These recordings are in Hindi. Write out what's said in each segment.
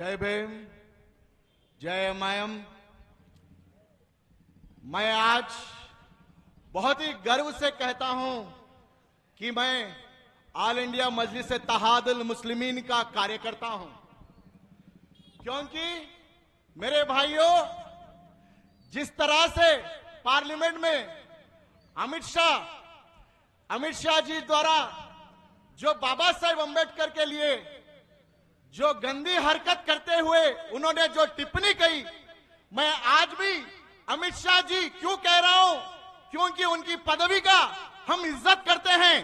जय भीम, जय मायम। मैं आज बहुत ही गर्व से कहता हूं कि मैं ऑल इंडिया मजलिस इत्तेहादुल मुस्लिमीन का कार्यकर्ता हूं, क्योंकि मेरे भाइयों, जिस तरह से पार्लियामेंट में अमित शाह जी द्वारा जो बाबा साहेब अंबेडकर के लिए जो गंदी हरकत करते हुए उन्होंने जो टिप्पणी कही, मैं आज भी अमित शाह जी क्यों कह रहा हूं, क्योंकि उनकी पदवी का हम इज्जत करते हैं।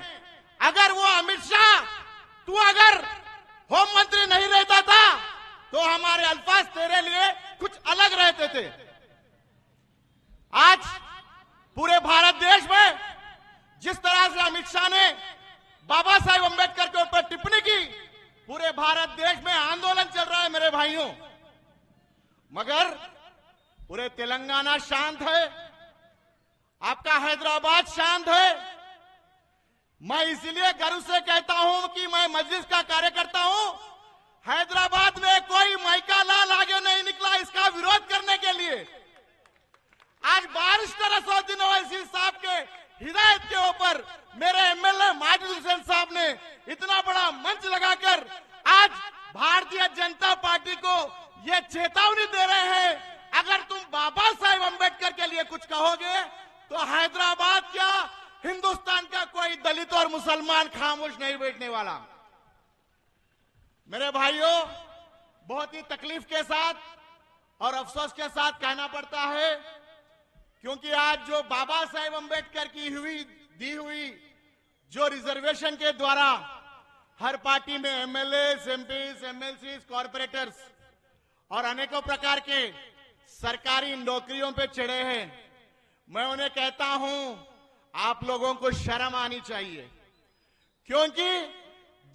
अगर वो अमित शाह तू अगर होम मंत्री नहीं रहता था तो हमारे अल्फाज तेरे लिए कुछ अलग रहते थे। आज पूरे भारत देश में जिस तरह से अमित शाह ने बाबा साहेब अंबेडकर के ऊपर टिप्पणी की, पूरे भारत देश में आंदोलन चल रहा है मेरे भाइयों, मगर पूरे तेलंगाना शांत है, आपका हैदराबाद शांत है। मैं इसीलिए गर्व से कहता हूं कि मैं मजलिस का कार्यकर्ता हूं। हैदराबाद में कोई माइका लाल आगे नहीं निकला इसका विरोध करने के लिए। आज बैरिस्टर असदुद्दीन ओवैसी साहब के हिदायत के ऊपर मेरे एमएलए माजिद हुसैन साहब ने इतना बड़ा मंच लगाकर आज भारतीय जनता पार्टी को ये चेतावनी दे रहे हैं, अगर तुम बाबा साहेब अंबेडकर के लिए कुछ कहोगे तो हैदराबाद क्या, हिंदुस्तान का कोई दलित और मुसलमान खामोश नहीं बैठने वाला। मेरे भाइयों, बहुत ही तकलीफ के साथ और अफसोस के साथ कहना पड़ता है, क्योंकि आज जो बाबा साहेब अंबेडकर की दी हुई जो रिजर्वेशन के द्वारा हर पार्टी में एमएलए, एमपीज, एमएलसी, कॉर्पोरेटर्स और अनेकों प्रकार के सरकारी नौकरियों पे चढ़े हैं, मैं उन्हें कहता हूं आप लोगों को शर्म आनी चाहिए, क्योंकि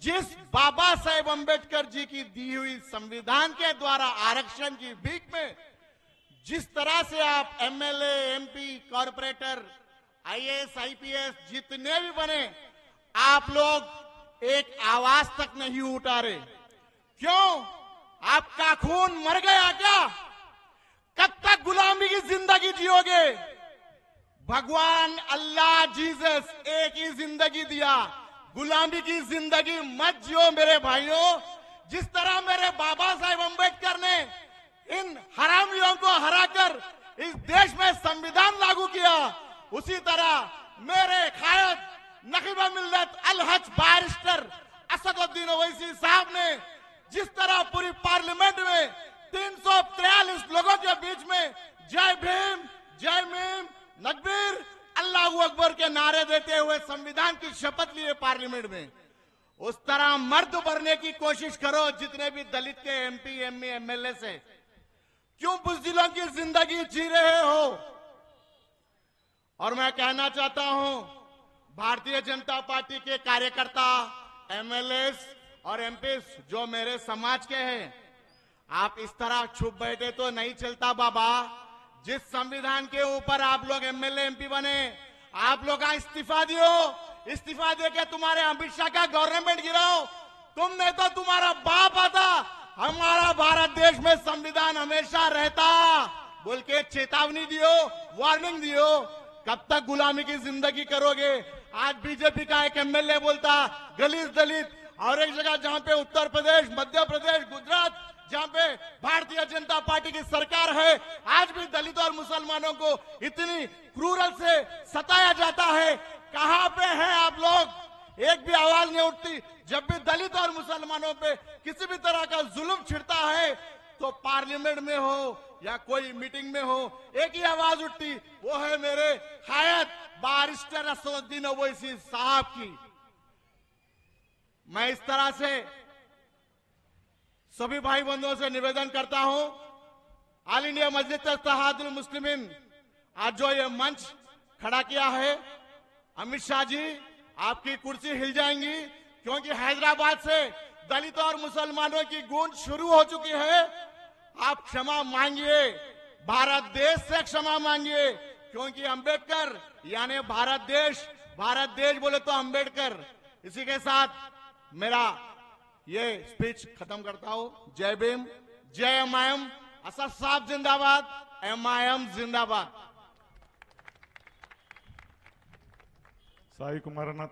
जिस बाबा साहेब अंबेडकर जी की दी हुई संविधान के द्वारा आरक्षण की भीख में जिस तरह से आप MLA, MP, corporator, IAS, IPS जितने भी बने, आप लोग एक आवाज तक नहीं उठा रहे। क्यों? आपका खून मर गया क्या? कब तक गुलामी की जिंदगी जियोगे? भगवान अल्लाह जीसस एक ही जिंदगी दिया, गुलामी की जिंदगी मत जियो मेरे भाइयों। जिस तरह मेरे बाबा साहेब अंबेडकर ने इन हरामियों को हराकर इस देश में संविधान लागू किया, उसी तरह मेरे कायद नकीबा मिल्लत अल हज बैरिस्टर असदुद्दीन ओवैसी साहब ने जिस तरह पूरी पार्लियामेंट में 343 लोगों के बीच में जय भीम, जय मीम, नकबीर, अल्लाहू अकबर के नारे देते हुए संविधान की शपथ लिए पार्लियामेंट में, उस तरह मर्द बनने की कोशिश करो जितने भी दलित के एमपी, एमए, एमएलए से। क्यों बुज़दिलों की जिंदगी जी रहे हो? और मैं कहना चाहता हूं, भारतीय जनता पार्टी के कार्यकर्ता, एमएलए और एमपी जो मेरे समाज के हैं, आप इस तरह छुप बैठे तो नहीं चलता बाबा। जिस संविधान के ऊपर आप लोग एमएलए, एमपी बने, आप लोग का इस्तीफा दियो, इस्तीफा देके तुम्हारे अमित शाह का गवर्नमेंट गिराओ। तुमने तो तुम्हारा बाप आता, हमारा भारत देश में संविधान हमेशा रहता बोल के चेतावनी दियो, वार्निंग दियो। कब तक गुलामी की जिंदगी करोगे? आज बीजेपी का एक एमएलए बोलता गलीज दलित, और एक जगह जहां पे उत्तर प्रदेश, मध्य प्रदेश, गुजरात, जहां पे भारतीय जनता पार्टी की सरकार है, आज भी दलित और मुसलमानों को इतनी क्रूरल से सताया जाता है। कहां पे हैं आप लोग? एक भी आवाज नहीं उठती। जब भी दलित और मुसलमानों पे किसी भी तरह का जुल्म छिड़ता है तो पार्लियामेंट में हो या कोई मीटिंग में हो, एक ही आवाज उठती, वो है मेरे कायद बैरिस्टर असदुद्दीन ओवैसी साहब की। मैं इस तरह से सभी भाई बंधुओं से निवेदन करता हूं, ऑल इंडिया मजलिस इत्तेहादुल मुस्लिमीन आज जो ये मंच खड़ा किया है, अमित शाह जी आपकी कुर्सी हिल जाएंगी, क्योंकि हैदराबाद से दलित और मुसलमानों की गूंज शुरू हो चुकी है। आप क्षमा मांगिए, भारत देश से क्षमा मांगिए, क्योंकि अंबेडकर यानी भारत देश बोले तो अंबेडकर। इसी के साथ मेरा ये स्पीच खत्म करता हूं। जय भीम, जय एमआयएम असा साफ जिंदाबाद, एमआयएम जिंदाबाद. साई कुमारांना